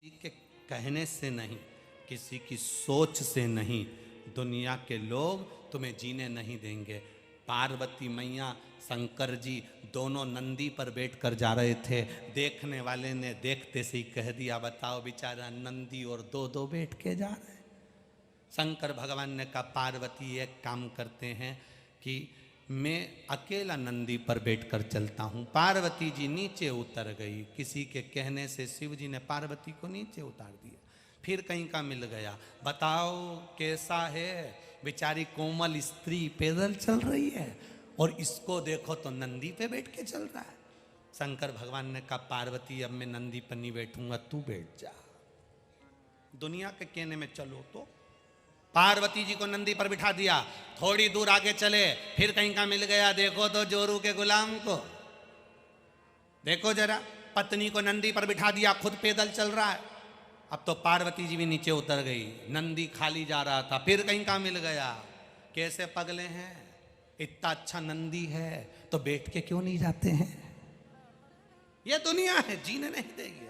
किसी के कहने से नहीं, किसी की सोच से नहीं, दुनिया के लोग तुम्हें जीने नहीं देंगे। पार्वती मैया, शंकर जी दोनों नंदी पर बैठकर जा रहे थे। देखने वाले ने देखते से ही कह दिया, बताओ बेचारा नंदी और दो दो बैठ के जा रहे हैं। शंकर भगवान ने कहा, पार्वती एक काम करते हैं कि मैं अकेला नंदी पर बैठकर चलता हूँ। पार्वती जी नीचे उतर गई। किसी के कहने से शिव जी ने पार्वती को नीचे उतार दिया। फिर कहीं का मिल गया, बताओ कैसा है, बेचारी कोमल स्त्री पैदल चल रही है और इसको देखो तो नंदी पे बैठ के चल रहा है। शंकर भगवान ने कहा, पार्वती अब मैं नंदी पर नहीं बैठूंगा, तू बैठ जा। दुनिया के कहने में चलो तो पार्वती जी को नंदी पर बिठा दिया। थोड़ी दूर आगे चले, फिर कहीं का मिल गया, देखो तो जोरू के गुलाम को देखो जरा, पत्नी को नंदी पर बिठा दिया, खुद पैदल चल रहा है। अब तो पार्वती जी भी नीचे उतर गई, नंदी खाली जा रहा था। फिर कहीं का मिल गया, कैसे पगले हैं, इतना अच्छा नंदी है तो बैठ के क्यों नहीं जाते हैं। यह दुनिया है, जीने नहीं देगी।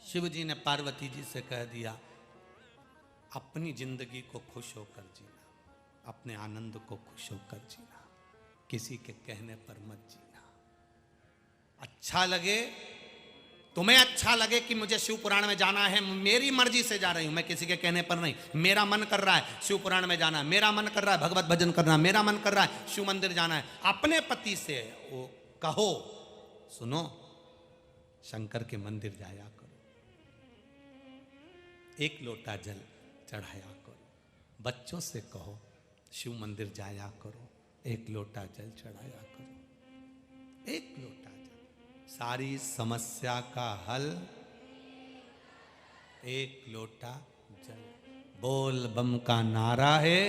शिव जी ने पार्वती जी से कह दिया, अपनी जिंदगी को खुश होकर जीना, अपने आनंद को खुश होकर जीना, किसी के कहने पर मत जीना। अच्छा लगे, तुम्हें अच्छा लगे कि मुझे शिव पुराण में जाना है, मेरी मर्जी से जा रही हूं, मैं किसी के कहने पर नहीं। मेरा मन कर रहा है शिव पुराण में जाना, मेरा मन कर रहा है भगवत भजन करना, मेरा मन कर रहा है शिव मंदिर जाना है। अपने पति से वो कहो, सुनो शंकर के मंदिर जाया करो, एक लोटा जल चढ़ाया करो। बच्चों से कहो शिव मंदिर जाया करो, एक लोटा जल चढ़ाया करो, एक लोटा जल। सारी समस्या का हल एक लोटा जल। बोल बम का नारा है,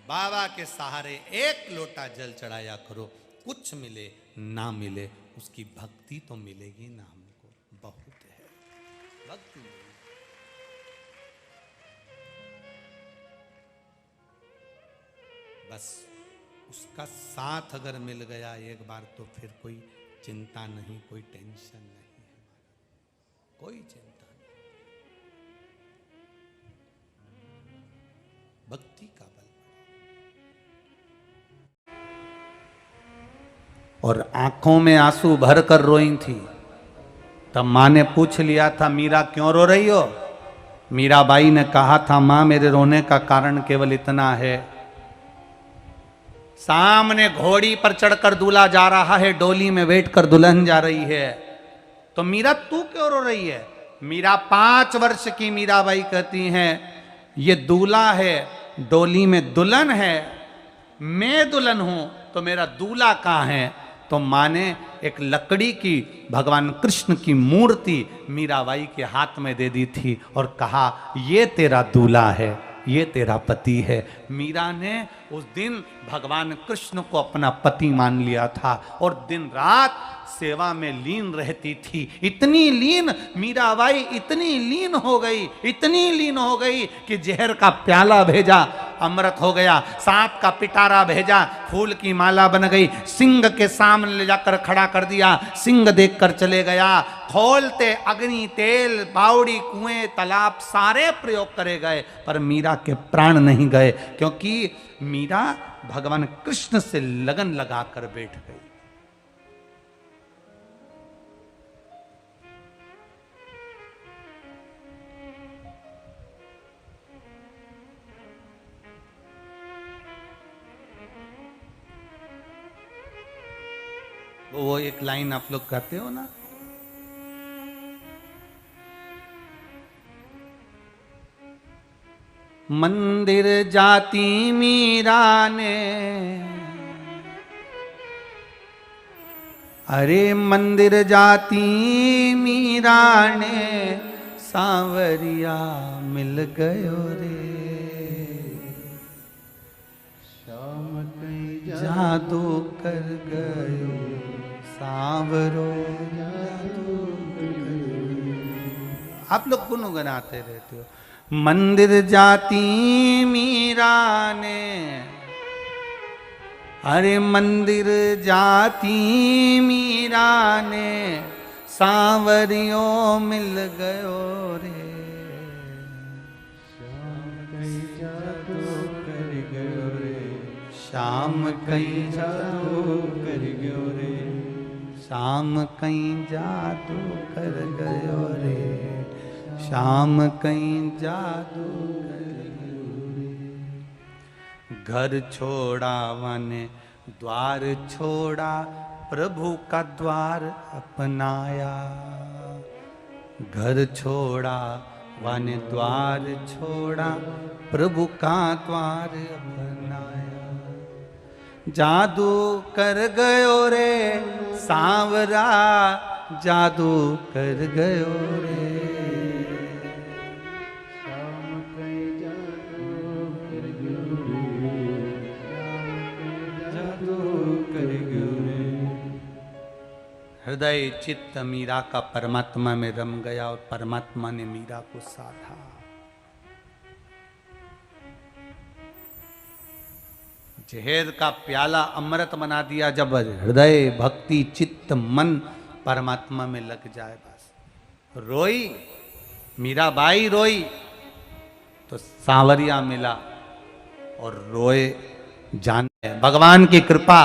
बाबा के सहारे एक लोटा जल चढ़ाया करो। कुछ मिले ना मिले, उसकी भक्ति तो मिलेगी ना हमको, बहुत है भक्ति। बस उसका साथ अगर मिल गया एक बार तो फिर कोई चिंता नहीं, कोई टेंशन नहीं है, कोई चिंता नहीं। भक्ति का बल। और आंखों में आंसू भर कर रोई थी। तब माँ ने पूछ लिया था, मीरा क्यों रो रही हो। मीराबाई ने कहा था, माँ मेरे रोने का कारण केवल इतना है, सामने घोड़ी पर चढ़कर दूल्हा जा रहा है, डोली में बैठकर दुल्हन जा रही है। तो मीरा तू क्यों रो रही है। मीरा 5 वर्ष की मीराबाई कहती हैं, ये दूल्हा है, डोली में दुल्हन है, मैं दुल्हन हूं तो मेरा दूल्हा कहां है। तो माँ ने एक लकड़ी की भगवान कृष्ण की मूर्ति मीराबाई के हाथ में दे दी थी और कहा, ये तेरा दूल्हा है, ये तेरा पति है। मीरा ने उस दिन भगवान कृष्ण को अपना पति मान लिया था और दिन रात सेवा में लीन रहती थी। इतनी लीन मीराबाई, इतनी लीन हो गई, इतनी लीन हो गई कि जहर का प्याला भेजा, अमृत हो गया। सांप का पिटारा भेजा, फूल की माला बन गई। सिंह के सामने ले जाकर खड़ा कर दिया, सिंह देखकर चले गया। खोलते अग्नि, तेल, बावड़ी, कुएं, तालाब सारे प्रयोग करे गए, पर मीरा के प्राण नहीं गए, क्योंकि मीरा भगवान कृष्ण से लगन लगाकर बैठ गई। वो एक लाइन आप लोग कहते हो ना, मंदिर जाती मीरा ने, अरे मंदिर जाती मीरा ने, सांवरिया मिल गयो रे, शाम कई जादू कर गयो, सांवरो जादू कर गयो। आप लोग गुनगुनाते रहते हो। मंदिर जाती मीरा ने, अरे मंदिर जाती मीरा ने सांवरियो मिल गयो रे। श्याम कहीं जादू कर गयो रे। श्याम कहीं जादू कर गयो रे। श्याम कहीं जादू कर गयो रे। घर छोड़ा वने द्वार छोड़ा, प्रभु का द्वार अपनाया। घर छोड़ा वने द्वार छोड़ा, प्रभु का द्वार अपनाया। जादू कर गयो रे सांवरा, जादू कर गयो रे। श्याम कहीं जादू कर गयो रे। जादू कर गयो रे। हृदय चित्त मीरा का परमात्मा में रम गया और परमात्मा ने मीरा को साधा। जहर का प्याला अमृत बना दिया। जब हृदय भक्ति चित्त मन परमात्मा में लग जाए, बस रोई मीराबाई रोई तो सांवरिया मिला और रोए जान। भगवान की कृपा,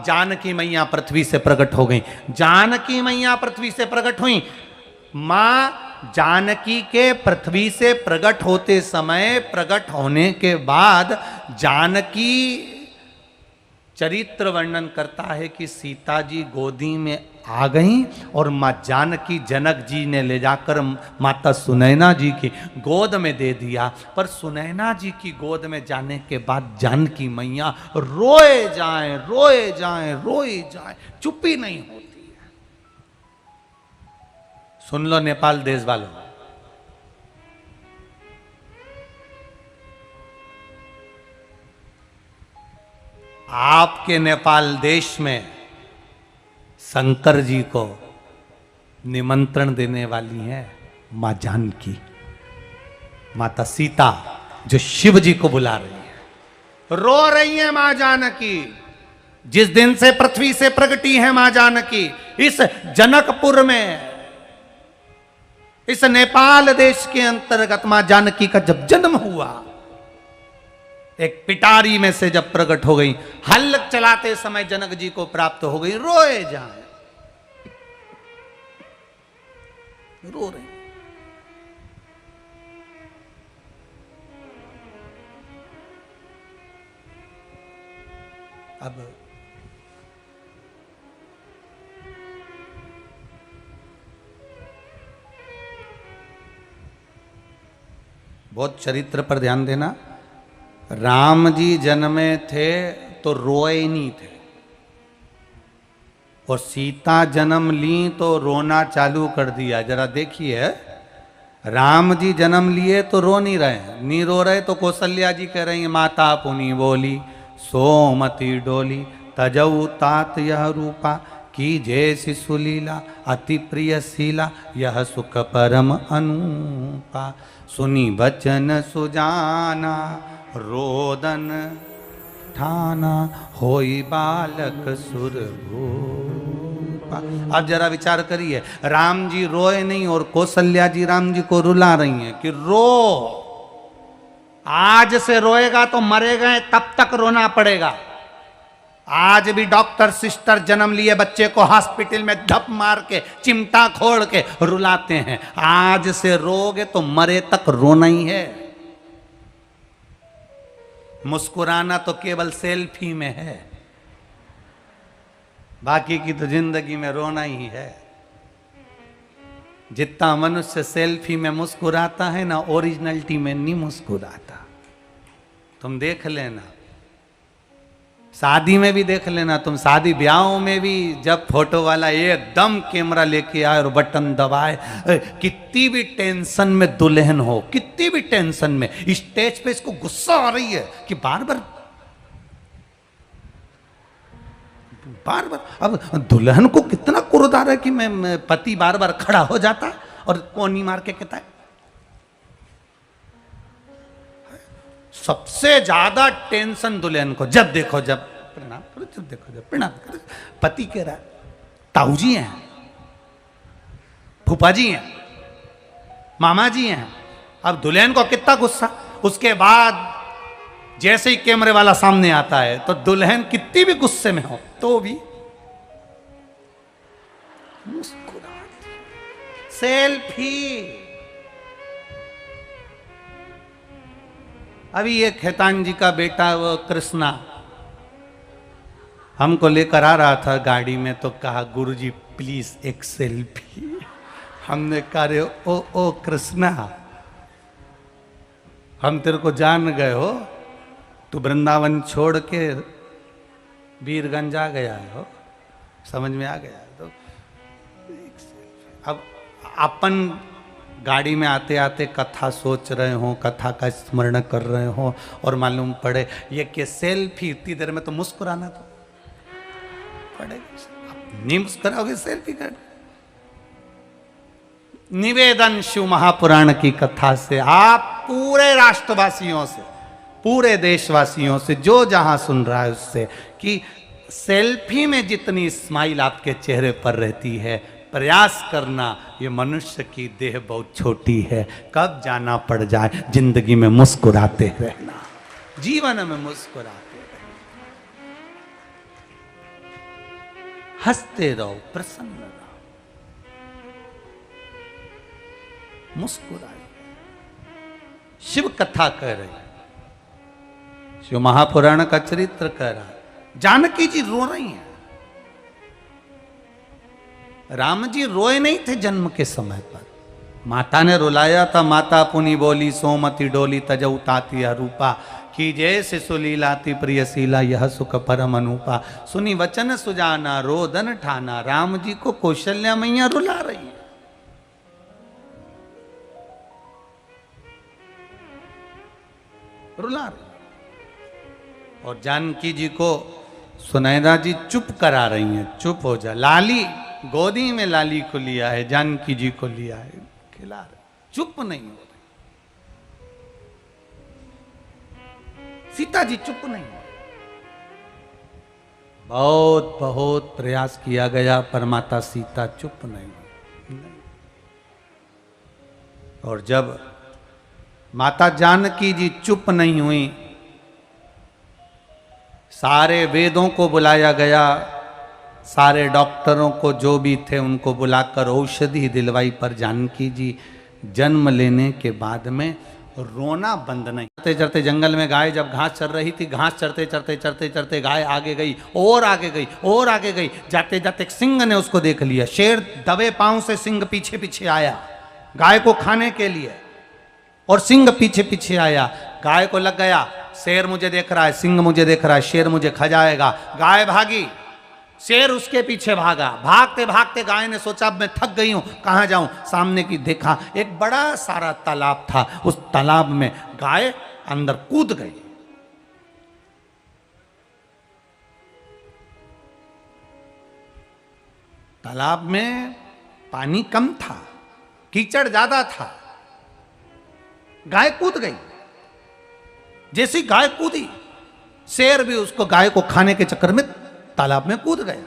जानकी मैया पृथ्वी से प्रकट हो गई। जानकी मैया पृथ्वी से प्रकट हुई। मां जानकी के पृथ्वी से प्रकट होते समय, प्रकट होने के बाद जानकी चरित्र वर्णन करता है कि सीता जी गोदी में आ गई और माँ जानकी जनक जी ने ले जाकर माता सुनैना जी की गोद में दे दिया। पर सुनैना जी की गोद में जाने के बाद जानकी मैया रोए जाए रोए जाए रोए जाए, चुप्पी नहीं होती है। सुन लो नेपाल देश वालों, आपके नेपाल देश में शंकर जी को निमंत्रण देने वाली है मां जानकी, माता सीता, जो शिव जी को बुला रही है। रो रही है मां जानकी। जिस दिन से पृथ्वी से प्रगटी है मां जानकी, इस जनकपुर में, इस नेपाल देश के अंतर्गत मां जानकी का जब जन्म हुआ, एक पिटारी में से जब प्रकट हो गई, हल चलाते समय जनक जी को प्राप्त हो गई, रोए जाए, रो रहे। अब बहुत चरित्र पर ध्यान देना। राम जी जन्मे थे तो रोए नहीं थे, और सीता जन्म ली तो रोना चालू कर दिया। जरा देखिए, राम जी जन्म लिए तो रो नहीं रहे, नहीं रो रहे तो कौशल्या जी कह रही है, माता पुनि बोली सोमति डोली, तजऊ तात यह रूपा, की जैसी सुलीला, अति प्रिय शीला, यह सुख परम अनुपा। सुनी बचन सुजाना, रोदन ठाना, होई बालक सुर भूपा। अब जरा विचार करिए, राम जी रोए नहीं और कौशल्या जी राम जी को रुला रही हैं कि रो, आज से रोएगा तो मरेगा, तब तक रोना पड़ेगा। आज भी डॉक्टर सिस्टर जन्म लिए बच्चे को हॉस्पिटल में धप मार के चिमटा खोल के रुलाते हैं। आज से रोगे तो मरे तक रोना ही है। मुस्कुराना तो केवल सेल्फी में है, बाकी की तो जिंदगी में रोना ही है। जितना मनुष्य सेल्फी में मुस्कुराता है ना, ओरिजिनलिटी में नहीं मुस्कुराता। तुम देख लेना, शादी में भी देख लेना, तुम शादी ब्याहों में भी जब फोटो वाला एकदम कैमरा लेके आए और बटन दबाए, कितनी भी टेंशन में दुल्हन हो, कितनी भी टेंशन में, स्टेज पे इसको गुस्सा आ रही है कि बार बार अब दुल्हन को कितना क्रोध आ रहा है कि मैं पति बार बार खड़ा हो जाता और कोनी मार के कहता है। सबसे ज्यादा टेंशन दुल्हन को जब देखो, जब प्रणाम करो, जब देखो जब प्रणाम करो। पति कह रहा है, ताऊ जी हैं, फूफा जी हैं, मामा जी हैं। अब दुल्हन को कितना गुस्सा। उसके बाद जैसे ही कैमरे वाला सामने आता है तो दुल्हन कितनी भी गुस्से में हो तो भी मुस्कुराती। सेल्फी। अभी ये खेतान जी का बेटा वो कृष्णा हमको लेकर आ रहा था गाड़ी में, तो कहा गुरुजी प्लीज एक सेल्फी। हमने कहा रे ओ कृष्णा, हम तेरे को जान गए हो, तू वृंदावन छोड़ के वीरगंज आ गया हो, समझ में आ गया। तो अब अपन गाड़ी में आते आते कथा सोच रहे हो, कथा का स्मरण कर रहे हो, और मालूम पड़े ये कि सेल्फी, इतनी देर में तो मुस्कुराना तो पड़ेगा। नहीं मुस्कुराओगे सेल्फी कर। निवेदन शिव महापुराण की कथा से आप पूरे राष्ट्रवासियों से, पूरे देशवासियों से, जो जहां सुन रहा है उससे, कि सेल्फी में जितनी स्माइल आपके चेहरे पर रहती है, प्रयास करना, ये मनुष्य की देह बहुत छोटी है, कब जाना पड़ जाए जिंदगी में मुस्कुराते रहना, जीवन में मुस्कुराते रहना, हंसते रहो, प्रसन्न रहो, मुस्कुराइए। शिव कथा कह रही, शिव महापुराण का चरित्र कह रहा है। जानकी जी रो रही हैं। राम जी रोए नहीं थे जन्म के समय पर, माता ने रुलाया था। माता पुनि बोली सोमति डोली तजऊ ताती रूपा, की जैसे सुलीलाती प्रियशीला यह सुख परम अनुपा। सुनी वचन सुजाना रोदन ठाना, राम जी को कौशल्या मैया रुला रही है। रुला रही, और जानकी जी को सुनैना जी चुप करा रही हैं, चुप हो जा। लाली गोदी में लाली को लिया है, जानकी जी को लिया है, खिला रहे, चुप नहीं हो रही। सीता जी चुप नहीं हो रही। बहुत बहुत प्रयास किया गया पर माता सीता चुप नहीं हुई। और जब माता जानकी जी चुप नहीं हुई, सारे वेदों को बुलाया गया, सारे डॉक्टरों को जो भी थे उनको बुलाकर औषधि दिलवाई, पर जानकी जी जन्म लेने के बाद में रोना बंद नहीं। चलते चलते जंगल में गाय जब घास चर रही थी, घास चरते चरते चरते चरते गाय आगे गई और आगे गई और आगे गई। जाते जाते एक सिंह ने उसको देख लिया। शेर दबे पांव से सिंह पीछे पीछे आया गाय को खाने के लिए, और सिंह पीछे पीछे आया। गाय को लग गया शेर मुझे देख रहा है, सिंह मुझे देख रहा है, शेर मुझे खा जाएगा। गाय भागी, शेर उसके पीछे भागा। भागते भागते गाय ने सोचा अब मैं थक गई हूं, कहां जाऊं। सामने की देखा एक बड़ा सारा तालाब था, उस तालाब में गाय अंदर कूद गई। तालाब में पानी कम था, कीचड़ ज्यादा था। गाय कूद गई। जैसी गाय कूदी, शेर भी उसको गाय को खाने के चक्कर में तालाब में कूद गया।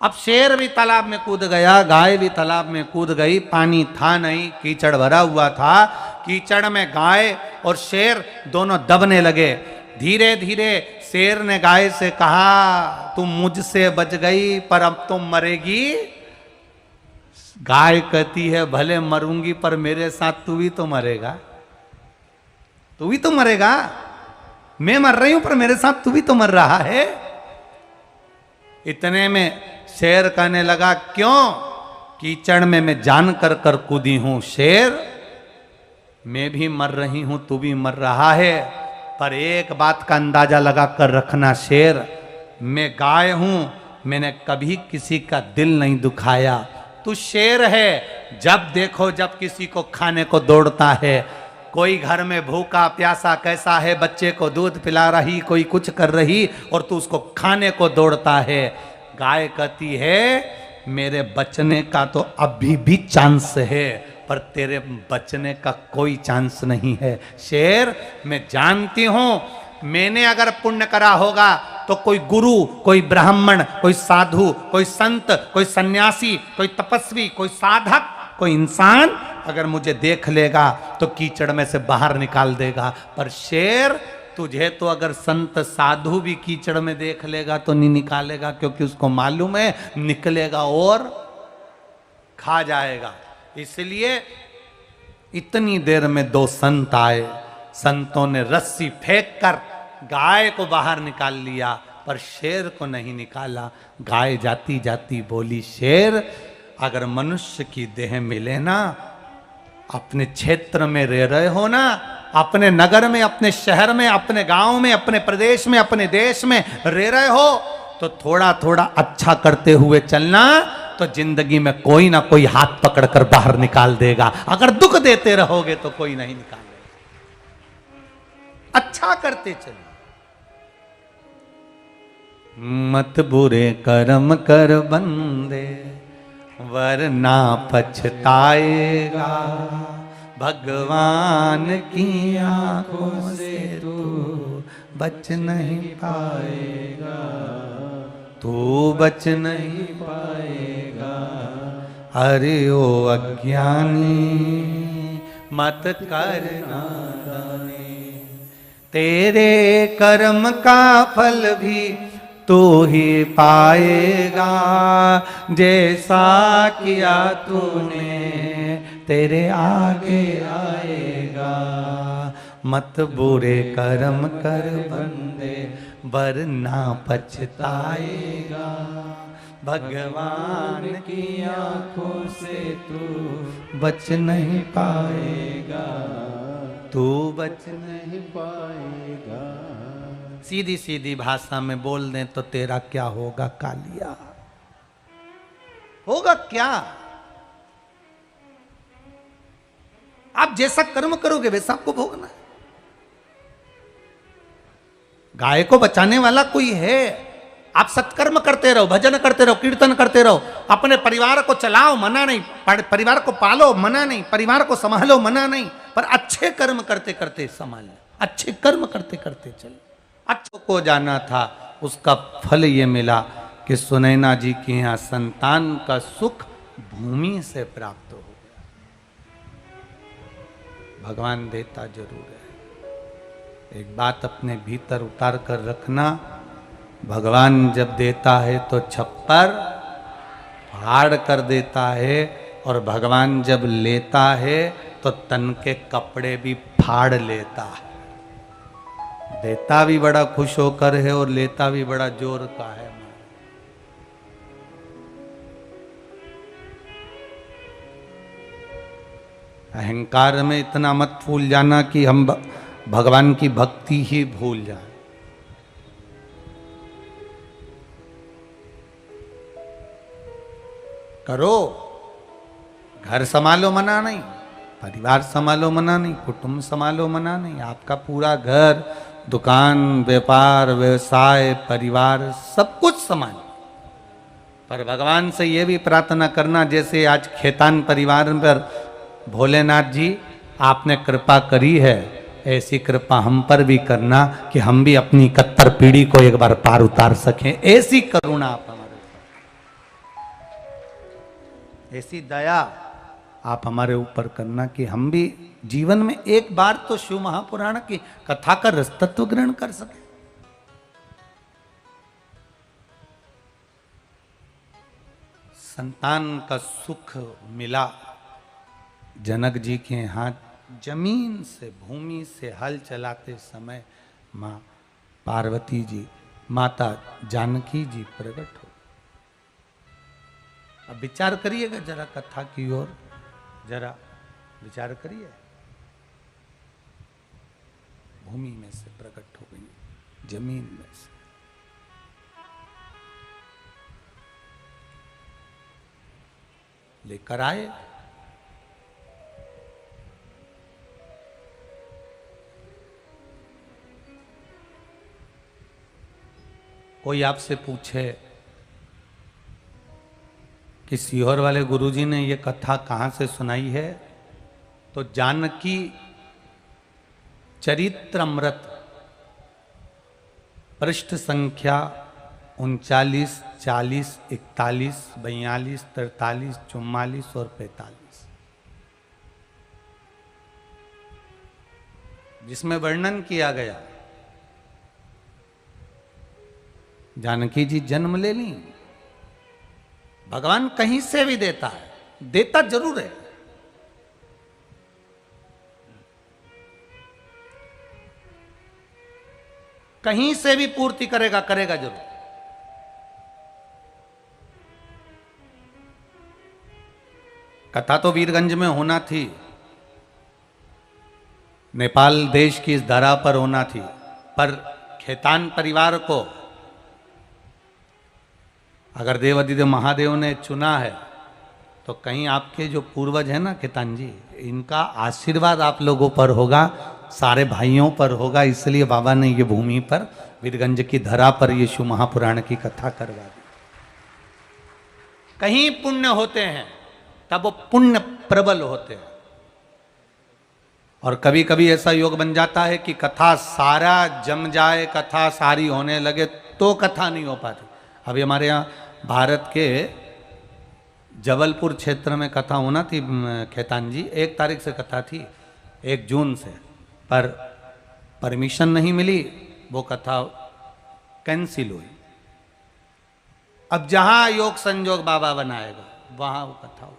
अब शेर भी तालाब में कूद गया, गाय भी तालाब में कूद गई। पानी था नहीं, कीचड़ भरा हुआ था। कीचड़ में गाय और शेर दोनों दबने लगे। धीरे धीरे शेर ने गाय से कहा, तुम मुझसे बच गई पर अब तुम मरेगी। गाय कहती है भले मरूंगी पर मेरे साथ तू भी तो मरेगा, तू भी तो मरेगा। मैं मर रही हूं पर मेरे साथ तू भी तो मर रहा है। इतने में शेर कहने लगा, क्यों? कीचड़ में मैं जान कर कर कूदी हूं शेर, मैं भी मर रही हूं, तू भी मर रहा है। पर एक बात का अंदाजा लगा कर रखना शेर, मैं गाय हूं, मैंने कभी किसी का दिल नहीं दुखाया। तू शेर है, जब देखो जब किसी को खाने को दौड़ता है। कोई घर में भूखा प्यासा कैसा है, बच्चे को दूध पिला रही, कोई कुछ कर रही, और तू उसको खाने को दौड़ता है। गाय कहती है मेरे बचने का तो अभी भी चांस है, पर तेरे बचने का कोई चांस नहीं है। शेर मैं जानती हूं मैंने अगर पुण्य करा होगा तो कोई गुरु, कोई ब्राह्मण, कोई साधु, कोई संत, कोई सन्यासी, कोई तपस्वी, कोई साधक, कोई इंसान अगर मुझे देख लेगा तो कीचड़ में से बाहर निकाल देगा। पर शेर, तुझे तो अगर संत साधु भी कीचड़ में देख लेगा तो नहीं निकालेगा, क्योंकि उसको मालूम है निकलेगा और खा जाएगा। इसलिए इतनी देर में दो संत आए। संतों ने रस्सी फेंक कर गाय को बाहर निकाल लिया, पर शेर को नहीं निकाला। गाय जाती जाती बोली, शेर, अगर मनुष्य की देह मिले ना, अपने क्षेत्र में रह रहे हो ना, अपने नगर में, अपने शहर में, अपने गांव में, अपने प्रदेश में, अपने देश में रह रहे हो, तो थोड़ा थोड़ा अच्छा करते हुए चलना, तो जिंदगी में कोई ना कोई हाथ पकड़कर बाहर निकाल देगा। अगर दुख देते रहोगे तो कोई नहीं निकालेगा। अच्छा करते चलो, मत बुरे कर्म कर बंदे, वरना पछताएगा। भगवान की आंखों से तू बच नहीं पाएगा, तू बच नहीं पाएगा। अरे ओ अज्ञानी, मत करना दानी, तेरे कर्म का फल भी तू ही पाएगा। जैसा किया तूने तेरे आगे आएगा। मत बुरे कर्म कर बंदे, वरना पछताएगा। भगवान की आंखों से तू बच नहीं पाएगा, तू बच नहीं पाएगा। सीधी सीधी भाषा में बोल दें तो तेरा क्या होगा कालिया? होगा क्या? आप जैसा कर्म करोगे वैसा आपको भोगना है। गाय को बचाने वाला कोई है? आप सत्कर्म करते रहो, भजन करते रहो, कीर्तन करते रहो, अपने परिवार को चलाओ, मना नहीं, परिवार को पालो, मना नहीं, परिवार को संभालो, मना नहीं, पर अच्छे कर्म करते करते संभाल, अच्छे कर्म करते करते चलो। अच्छों को जाना था, उसका फल ये मिला कि सुनैना जी के यहाँ संतान का सुख भूमि से प्राप्त हो गया। भगवान देता जरूर है। एक बात अपने भीतर उतार कर रखना, भगवान जब देता है तो छप्पर फाड़ कर देता है, और भगवान जब लेता है तो तन के कपड़े भी फाड़ लेता है। देता भी बड़ा खुश होकर है और लेता भी बड़ा जोर का है। अहंकार में इतना मत फूल जाना कि हम भगवान की भक्ति ही भूल जाए। करो, घर संभालो, मना नहीं, परिवार संभालो, मना नहीं, कुटुंब संभालो, मना नहीं, आपका पूरा घर, दुकान, व्यापार, व्यवसाय, परिवार सब कुछ संभालो। पर भगवान से यह भी प्रार्थना करना, जैसे आज खेतान परिवार पर भोलेनाथ जी आपने कृपा करी है, ऐसी कृपा हम पर भी करना कि हम भी अपनी 71 पीढ़ी को एक बार पार उतार सकें। ऐसी करुणा आप हमारे ऊपर, ऐसी दया आप हमारे ऊपर करना कि हम भी जीवन में एक बार तो शिव महापुराण की कथा का रसतत्व ग्रहण कर सके। संतान का सुख मिला। जनक जी के हाथ जमीन से, भूमि से हल चलाते समय मां पार्वती जी, माता जानकी जी प्रकट हो। अब विचार करिएगा जरा कथा की ओर, जरा विचार करिए। भूमि में से प्रकट हो गई, जमीन में से। लेकर आए। कोई आपसे पूछे कि सीहोर वाले गुरुजी ने ये कथा कहाँ से सुनाई है, तो जानकी चरित्रमृत पृष्ठ संख्या 39, 40, 41, 42, 43, 44 और 45, जिसमें वर्णन किया गया जानकी जी जन्म ले ली। भगवान कहीं से भी देता है, देता जरूर है, कहीं से भी पूर्ति करेगा, करेगा जरूर। कथा तो वीरगंज में होना थी, नेपाल देश की इस धरा पर होना थी, पर खेतान परिवार को अगर देवाधिदेव महादेव ने चुना है तो कहीं आपके जो पूर्वज हैं ना खेतान जी, इनका आशीर्वाद आप लोगों पर होगा, सारे भाइयों पर होगा, इसलिए बाबा ने ये भूमि पर वीरगंज की धरा पर ये शिव महापुराण की कथा करवा दी। कहीं पुण्य होते हैं तब वो पुण्य प्रबल होते हैं, और कभी कभी ऐसा योग बन जाता है कि कथा सारा जम जाए, कथा सारी होने लगे तो कथा नहीं हो पाती। अभी हमारे यहाँ भारत के जबलपुर क्षेत्र में कथा होना थी खेतान जी, 1 तारीख से कथा थी, 1 जून से, पर परमिशन नहीं मिली, वो कथा कैंसिल हुई। अब जहां योग संजोग बाबा बनाएगा वहां वो कथा हो।